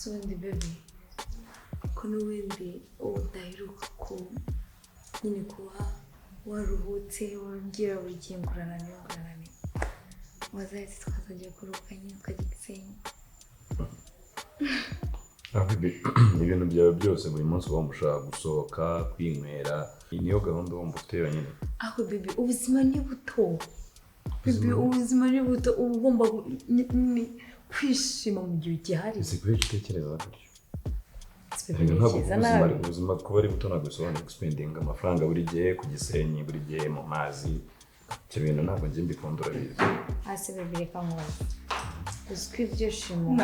Sundi baby. Kono wende udaheruka ko nyine kuba waruhutse wabwira buri gihe nguranane. Wazahise tukazajya kuruhuka nyine ukajya Gisenyi. Ibintu byawe byose buri munsi ugomba ushaka gusohoka kwinywera niyo gahunda wumva ufite yonyine. Ako baby ubuzima ni buto. Baby ubuzima ni buto ugomba kwishima mu gihe gihari. Ese kuri utekereza ubuzima kuba ari buto ntabwo bisobanura spending amafaranga buri gihe ku Gisenyi buri gihe mu mazi. Icyo bintu ntabwo njye mbikundura bize. Ase baby reka nkubaze. Uzwi ibyishimo.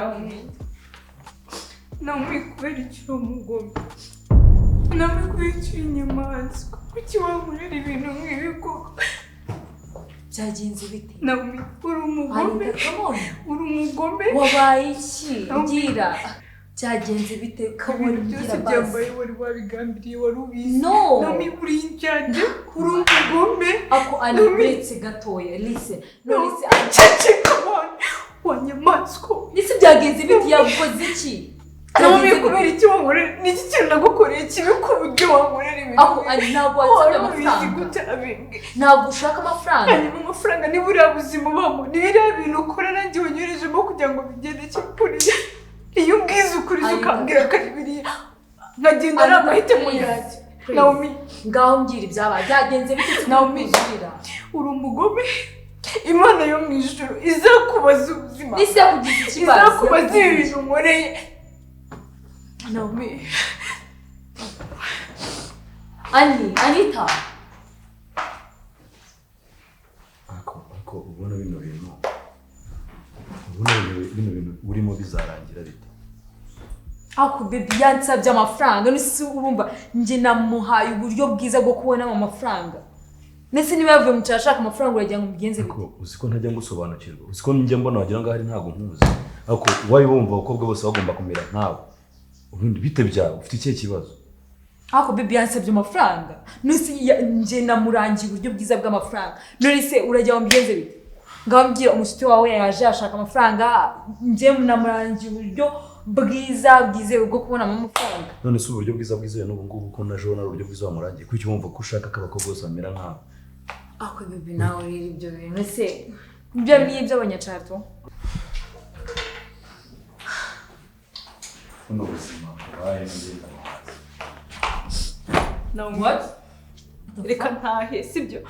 Nawe kubera icyo mugomba. Nawe kubera icyo inyamaswa. Kuki wankorera ibintu nk'ibi koko? Byagenze bite? Nawe uri umugome. Uri umugome. Wabaye iki? Ngira. Byagenze bite kabone byose byambaye wari wabigambiriye wari ubizi. No. Nawe uri injyanye. Uri umugome. Ako anibetse gatoya. Listen. No listen. Ceceka wanyamaswa. Nisi byagenze bite yagukoze iki? Nawe kubera iki wankorera? Niki kintu nagukoreye kibi ku buryo wankorera ibintu? Ako ari ntabwo wasabye amafaranga. Ntabwo ushaka amafaranga. Hanyuma amafaranga ni buriya buzima ubamo. Ni biriya bintu ukora nanjye wanyurejemo kugira ngo bigende cyakuriye. Iyo ubwiza ukuriza ukambwira ko ari biriya. Nkagenda ari amahitamo yanjye. Naomi. Ngaho mbwira ibyabaye. Byagenze bite Naomi? Uri umugome. Imana yo mu ijuru izakubaza ubuzima. Nisi yakugize ikibazo. Izakubaza ibintu nkoreye. Naomi. Anita. Ako ubona bino bintu urimo bizarangira bite? Ako baby yansabye amafaranga nisi urumva nje namuhaye uburyo bwiza bwo kubona amafaranga. Nese niba yavuye mu cyashaka amafaranga uragira ngo mugenze bite? Ako uziko ntajya ngusobanukirwa. Uziko njye mbona wagira ngo hari ntago nkuzi. Ako wayi bumva abakobwa bose bagomba kumera nkawe. Ubundi bite byawe ufite ikihe kibazo? Ako baby yansabye amafaranga. Nisi nje namurangiye uburyo bwiza bw'amafaranga. None se uragira ngo mugenze bite? Ngambye umushuti wawe yaje ashaka amafaranga nje namurangiye uburyo bwiza bwo kubona amafaranga. None se uburyo bwiza bwizewe n'ubu ngubu ko naje na uburyo bwiza wamurangiye kuki wumva ko ushaka ko abakobwa bose bamera nkawe? Ako baby nawe rero ibyo bintu se ibyo ni iby'abanyacato. Uno buzima waye ngenda mazi. What? Reka ntahe sibyo.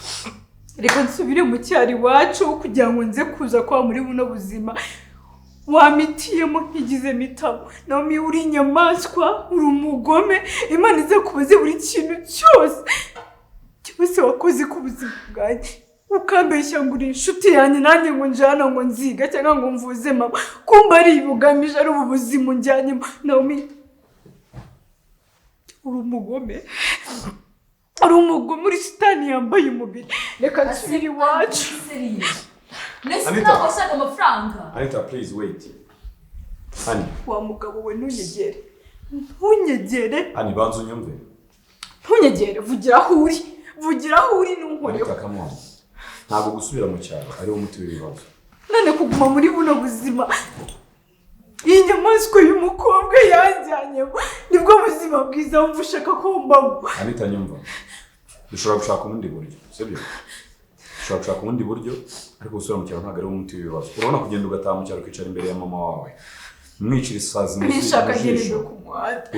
Reka nsubire mu cyari wacu kugira ngo nze kuza kwa muri buno buzima. Wamitiyemo nkigize mitabo. Naomi uri inyamaswa, uri umugome. Imana ize kubaze buri kintu cyose wakoze ku buzima bwanjye. Ukambeshya ngo uri inshuti yanjye nanjye ngo njana ngo nziga cyangwa ngo mvuze mama. Kumba ari bugamije ari ubu buzima njyanye. Naomi uri umugome. Uri umugome uri shitani yambaye umubiri. Reka nsubire iwacu. Nese ntabwo ushaka amafaranga. Anita, please wait. Hani. Wa mugabo we ntunyegere. Ntunyegere. Hani banzu nyumve. Ntunyegere vugira aho uri n'unkore. Anita, come on. Ntabwo gusubira mu cyaro ari wo muti w'ibibazo. None kuguma muri buno buzima. Iyi nyamaswa y'umukobwa yanjyanyemo nibwo buzima bwiza wumva ushaka ko mbamo. Anita nyumva. Dushobora gushaka ubundi buryo, sibyo? Dushobora gushaka ubundi buryo ariko gusubira mu cyaro ntabwo ari wo muti w'ibibazo. Urabona kugenda ugataha mu cyaro ukicara imbere ya mama wawe. Mwicira isazi mu jisho.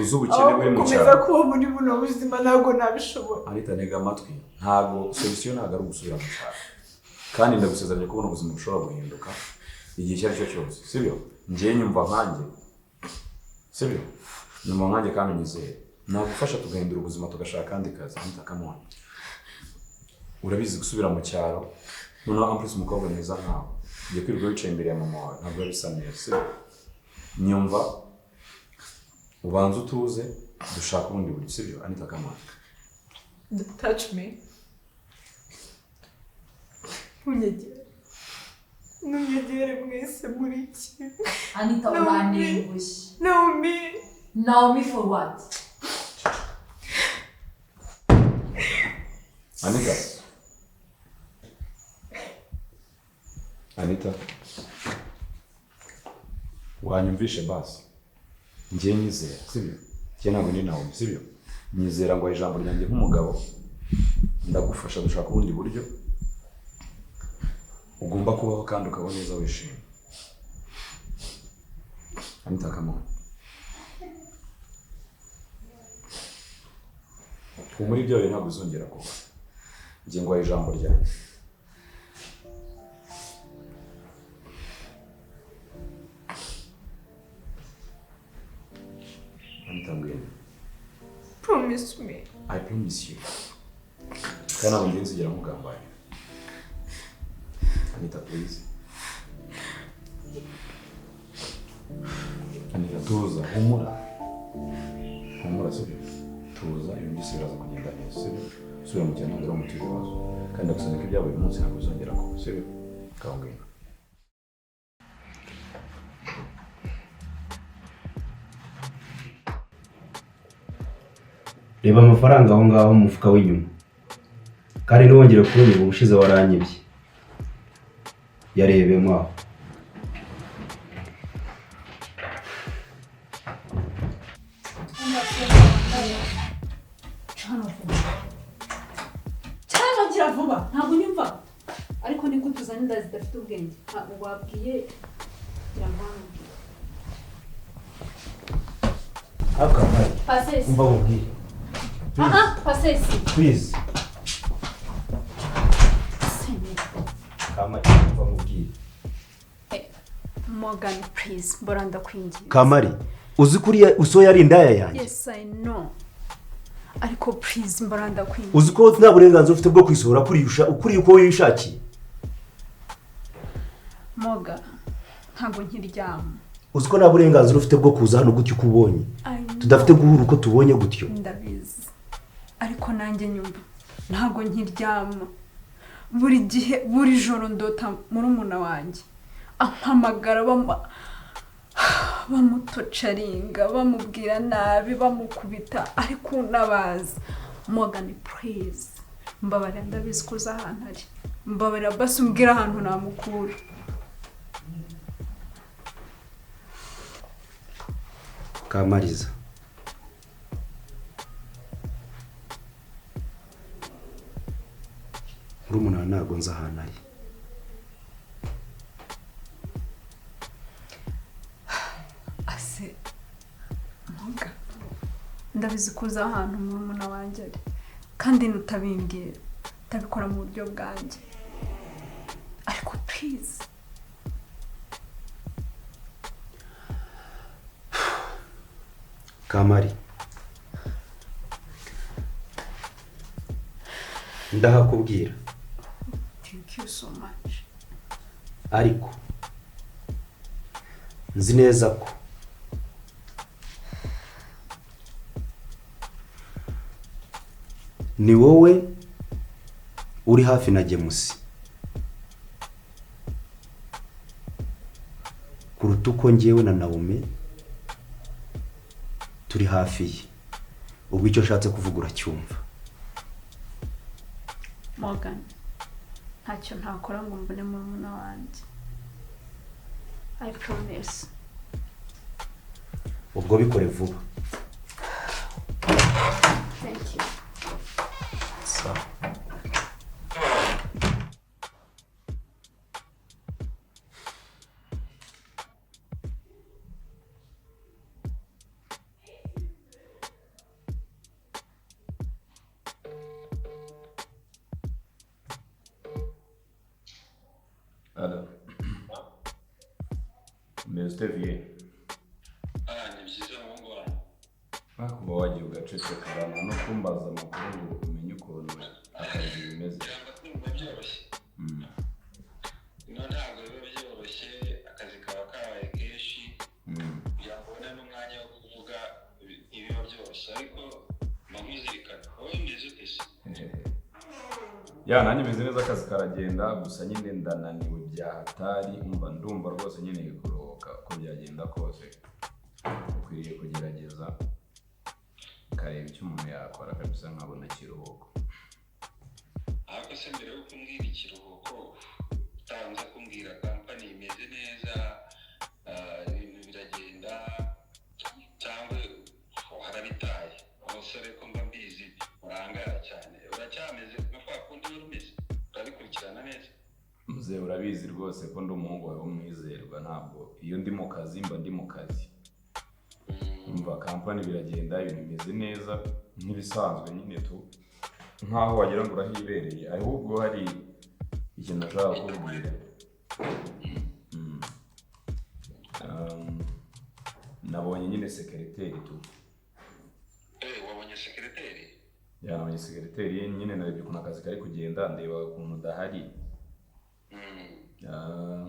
Uzubukene buri mu cyaro. Komeza kuba muri buno buzima ntabwo nabishobora. Anita ntega amatwi. Ntabwo solution ntabwo ari ugusubira mu cyaro. Kandi ndagusezeranya ko buno buzima bushobora guhinduka igihe icyo ari cyo cyose, sibyo? Njye nyumva nkanjye. Sibyo? Nyumva nkanjye kandi nyizeye. Nagufasha tugahindura ubuzima tugashaka kandi kaza. Anita, come on. Urabizi gusubira mu cyaro. Noneho amplis umukobwa mwiza nkawe. Ugiye kwirirwa wicaye imbere ya mama wawe. Ntabwo bisa neza, sibyo? Nyumva ubanza utuze dushaka ubundi buryo, sibyo? Anita, come on. Don't touch me. Ntunyegere mwese muri iki. Anita uranengushye. Naomi for what? Anita. Anita. Wanyumvishe basi. njye nyizera sibyo njye ntabwo ni nawe sibyo nyizera ngo ijambo ryanjye nk'umugabo ndagufasha gushaka ubundi buryo ugomba kubaho kandi ukaba neza wishimye. Anita, come on. Muri byo rero ntabwo uzongera kuba njye ngo ijambo ryanjye. Anita, Promise me. I promise you. Kandi ntabwo ngenzi ugera mugambanira. Anita, please. Anita, tuza, humura. Humura, sibyo? Tuza, ibintu byose biraza kugenda neza, sibyo? Subira mu cyane ntabwo umuti w'ibibazo. Kandi ndagusaba ko ibyabaye uyu munsi ntabwo bizongera kuba, sibyo? Kawungwino. Reba amafaranga aho ngaho mu mufuka w'inyuma. Kandi ntiwongere kunyibwa ubushize waranyibye. Yarebemo aho. Cyaragira vuba ntabwo nyumva ariko niko tuzanye inda zidafite ubwenge ntabwo wabwiye kiramwanga Akamari. Pasesi Umva mubwire. Pasesi Please. Kamari, umva mubwire. Morgan please mbora ndakwingiye Kamari, uzi kuriya uso yari indaya yanjye. Yes I know ariko please mbora ndakwingiye Uzi ko nta burenganzira ufite bwo kwisura ukuri uko wishakiye. Morgan ntabwo nkiryama. Uzi ko nta burenganzira ufite bwo kuza hano gutyo uko ubonye. Tudafite guhura uko tubonye gutyo. Ndabizi ariko nanjye nyumva ntabwo nkiryama buri gihe buri joro ndota murumuna wanjye ampamagara bamutocaringa bamubwira nabi bamukubita ariko nabaza. Morgan please mbabarira ndabizi ko uza ahantu ari mbabarira basi umbwira ahantu namukura. Kamariza, murumuna ntabwo nzi ahantu ari. Ase Morgan ndabizi ko uza ahantu murumuna wanjye ari kandi nutabimbwira utabikora mu buryo bwanjye ariko please. Kamari, ndahakubwira. Thank you so much. Ariko nzi neza ko ni wowe uri hafi na Gemusi kuruta uko njyewe na Naomi turi hafi ye. Ubwo icyo nshatse kuvuga uracyumva. Morgan ntacyo ntakora ngo mbone murumuna wanjye. I promise. Ubwo bikore vuba. Thank you. Sawa. Ada. Mr. Vie. Ni byiza muhungu wawe. Kuba wagiye ugaceceka no kumbaza amakuru ngo umenye ukuntu akazi bimeze. Cyangwa kumva byoroshye. Ntabwo biba byoroshye akazi kaba kabaye kenshi. Byabona n'umwanya wo kuvuga ibiba byoroshye ariko mpamuzirikana wowe imeze ute se? Ya nanjye meze neza akazi karagenda gusa nyine ndananiwe byahatari ndumva rwose nyine kuruhuka ko byagenda kose ukwiriye kugerageza ukareba icyo umuntu yakora kabisa nkabona ikiruhuko. Ariko se mbere yo kumbwira ikiruhuko utanze kumbwira kampani imeze neza ibintu biragenda cyangwa warabitaye abasore ko mba mbizi murangara cyane uracyameze nka kwa kundi wari umeze urabikurikirana neza muzehe urabizi rwose ko ndi umuhungu wawe w'umwizerwa ntabwo iyo ndi mu kazi mba ndi mu kazi umva kampani biragenda ibintu bimeze neza nk'ibisanzwe nyine tu nkaho wagira ngo urahibereye ahubwo hari ikintu nashaka kukubwira nabonye nyine sekereteri tu wabonye sekereteri nabonye sekereteri nyine narebye ukuntu akazi kari kugenda ndeba ukuntu udahari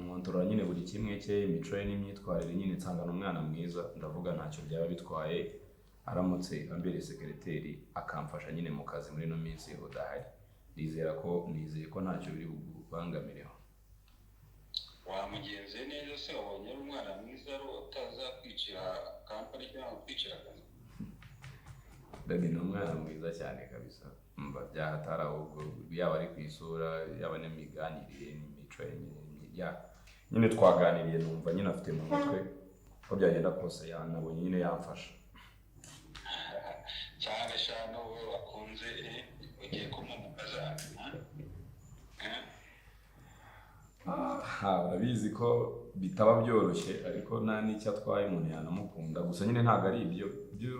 nkontorora nyine buri kimwe cye imico ye n'imyitwarire nyine nsangana umwana mwiza ndavuga ntacyo byaba bitwaye aramutse ambereye sekereteri akamfasha nyine mu kazi muri ino minsi udahari nizeye ko ntacyo biri bubangamireho wamugenze neza se wabonye ari umwana mwiza utazakwicira kampani cyangwa kwicira akazi Baby ni umwana mwiza cyane kabisa mba byahatari ahubwo yaba ari ku isura yaba n'imiganirire n'imico nyine twaganiriye numva nyine afite mu mutwe ko byagenda kose yanabonye nyine yamfasha cyane cyane wowe wakunze ugiye kumumukaza urabizi ko bitaba byoroshye ariko nta n'icyo atwaye umuntu yanamukunda gusa nyine ntabwo ari ibyo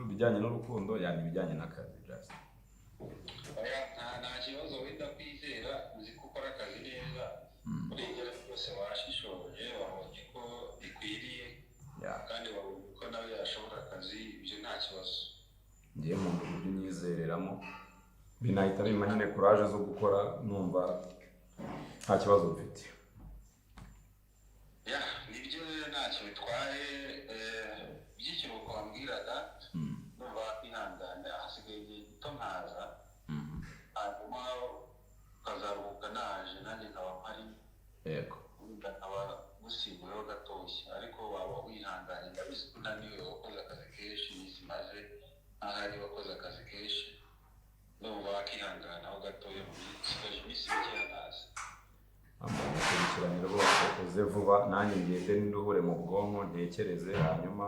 bijyanye n'urukundo yani ibijyanye n'akazi just nta kibazo wenda kwizera uzi ko ukora akazi neza urengera rwose washishoje wabonye ko bikwiriye kandi wabonye ko nawe yashobora akazi ibyo nta kibazo ngiye mu buryo unyizereramo binahita bimpa nyine kuraje zo gukora numva nta kibazo mfite nibyo ntacyo bitwaye by'ikiruhuko wambwiraga numva ihangane hasigaye igihe gito nkaza hanyuma ukazaruhuka naje nanjye nkaba mpari yego nkaba gusimbuyeho gatoshya ariko waba wihanganye ndabizi ko unaniwe wakoze akazi kenshi iminsi maze ahari wakoze akazi kenshi numva wakihanganaho gatoya mu minsi iminsi mikeya ntazi amukurikirane rwose uze vuba nanjye ngende n'induhure mu bwonko ntekereze hanyuma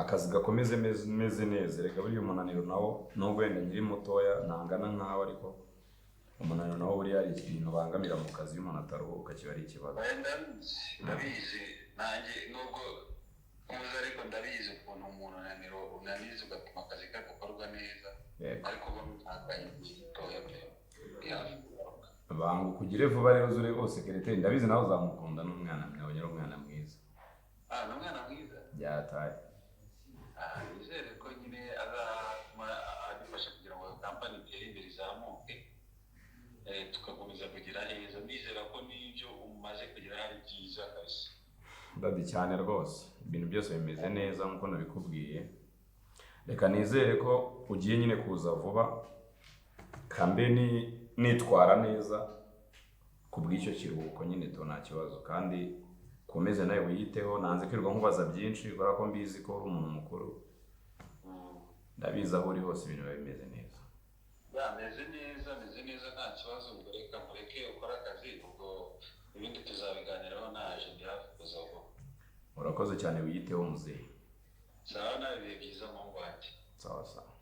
akazi gakomeze meze neza reka buriya umunaniro nawo nubwo wenda nkiri mutoya ntangana nkawe ariko umunaniro nawo buriya hari ibintu bangamira mu kazi iyo umuntu ataruhuka kiba ari ikibazo ndabizi nanjye nubwo nkuze ariko ndabizi ukuntu umuntu unaniza ugatuma akazi kagakorwa neza ariko ubu ntabwo ari gitoya bangu kugire vuba rero zure rwose sekereteri ndabizi nawe uzamukunda n'umwana mwawe nyine umwana mwiza ni umwana mwiza byataye nizere ko nyine azatuma adufasha kugira ngo kampani itere imbere izamuke tugakomeza kugira neza nizera ko n'ibyo umaze kugira hari byiza kabisa ndadi cyane rwose ibintu byose bimeze neza nk'uko nabikubwiye reka nizere ko ugiye nyine kuza vuba kambe nitwara neza ku bw'icyo kiruhuko nyine to nta kibazo kandi komeze nawe wiyiteho nanze kwirirwa nkubaza byinshi kubera ko mbizi ko uri umuntu mukuru ndabizi aho uri hose ibintu biba bimeze neza meze neza nta kibazo ubwo reka mureke ukora akazi ubwo ibindi tuzabiganiraho naje ndi hafi kuza vuba urakoze cyane wiyiteho muzehe sawa nawe ibihe byiza mu ngwate sawa sawa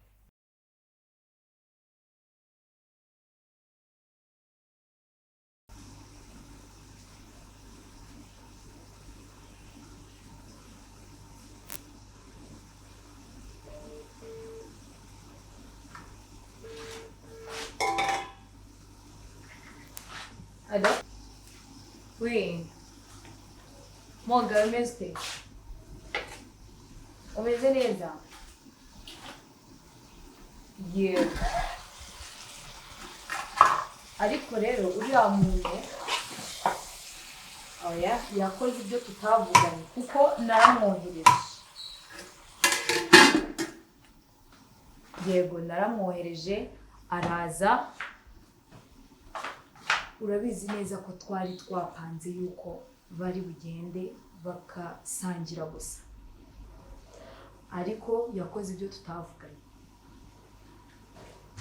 Allô? Oui. Mon gars, umeze umeze neza? Yego. Ariko rero uriya muntu oya yakoze ibyo tutavuganye kuko naramwohereje. Yego naramwohereje araza. Urabizi neza ko twari twapanze yuko bari bugende bakasangira gusa ariko yakoze ibyo tutavuganye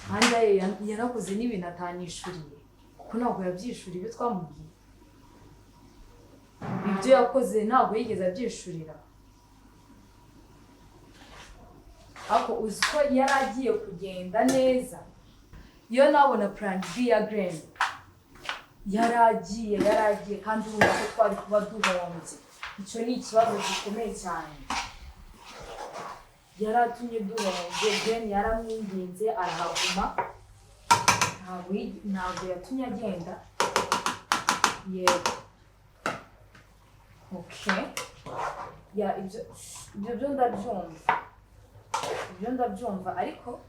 kandi yarakoze n'ibintu atanishuriye kuko ntabwo yabyishuriye ibyo twamubwiye ibyo yakoze ntabwo yigeze abyishurira ariko uzi ko yari agiye kugenda neza iyo nabona plan B ya Gren yari agiye kandi urumva ko twari kuba duhombye. Icyo ni ikibazo gikomeye cyane. Yari atumye duhombye, Gren yaramwinginze arahaguma, ntabwo yatumye agenda. Yego. Okay. Ya ibyo ndabyumva ariko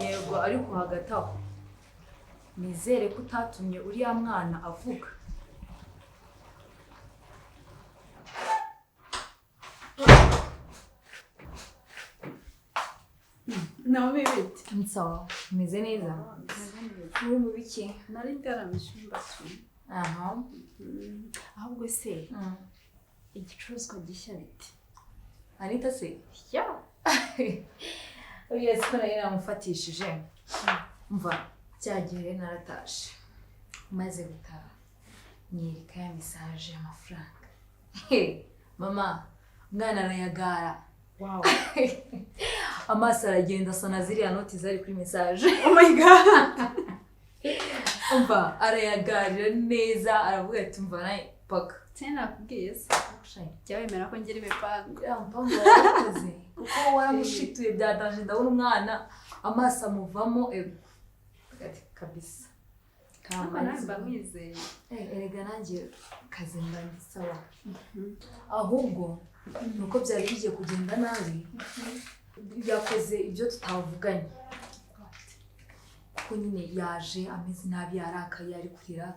yego, ariko hagati aho nizere ko utatumye uriya mwana avuga. Nawe bite? Nsawa, meze neza? Uri mu biki? Nari ndaramije imbatu. Aha. Ahubwo se igicuruzwa gishya bite? Anita se? Ya. Uriya siko nari namufatishije. Mva, cyagiye naratashe. Maze gutaha. Nyereka ya message y'amafaranga. Mama, mwana arayagara. Wow. Amaso aragenda asana ziriya noti zari kuri message. Oh my god. Umva, arayagarira neza, aravuga ati umva naye paka. Tena nakubwiye se. Cyawemera ko ngira imipango. Ya mpango warakoze. Kuko waramushituye byadanje ndabona umwana amaso amuvamo ati kabisa. Kama namba mwizeye. Erega nanjye kazi ndandisaba. Ahubwo nuko byari bigiye kugenda nabi. Yakoze ibyo tutavuganye. Kuko nyine yaje ameze nabi, yarakaye, ari kurira.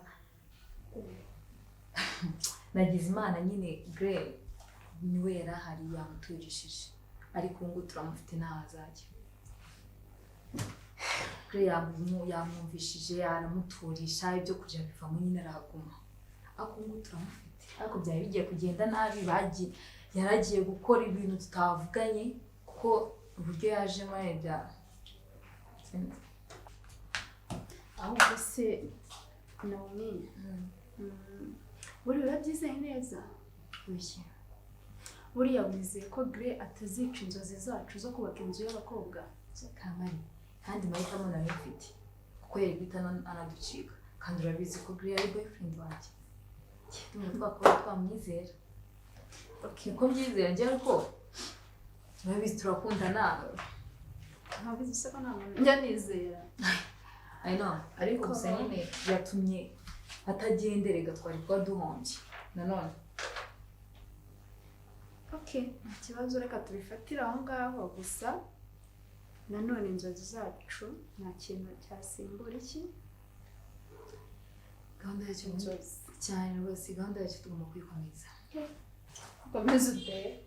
Nagize Imana nyine Gray niwe yarahari yamuturishije, ariko ngo turamufite n'ahazajya. Gray yamwumvishije, aramuturisha, ibyo kurya bivamo nyine araguma. Ariko ngo turamufite, ariko byari bigiye kugenda nabi, yaragiye gukora ibintu tutavuganye kuko uburyo yaje muri bya ahubwo se Naomi. Buriya urabyizeye neza? Buriya wizeye ko Gray atazica inzozi zacu zo kubaka inzu y'abakobwa? Kamari, kandi mahitamo nawe mfite kuko yari guhita anaducika, kandi urabizi ko Gray ari boyfriend wanjye. Tumwe twakora twamwizera. Okay, ko mbyizera njye ariko urabizi turakundana. Ntabizi se ko njya nizera. I know, ariko gusa nyine yatumye atagenderega twari kuba duhombye nanone. Okay, nta kibazo, reka tubifatira aho ngaho. Gusa nanone inzozi zacu nta kintu cyasimbura iki. Gahunda yacu inzozi cyane rwose, gahunda yacu tugomba kuyikomeza. Komeza ute?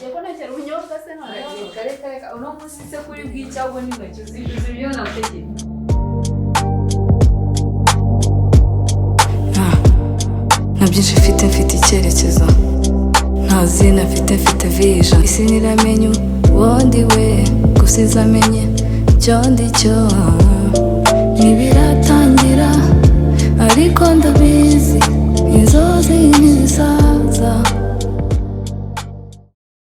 Yego nakera ubunyobwa se none. Reka uno munsi se kuri bw'icyago n'intoki uzivuze ibyo nategeye. Nta byinshi mfite icyerekezo, nta zina mfite vision. Isi niramenye uwo ndi we, gusa izamenye icyo ndi cyo. Ntibiratangira ariko ndabizi.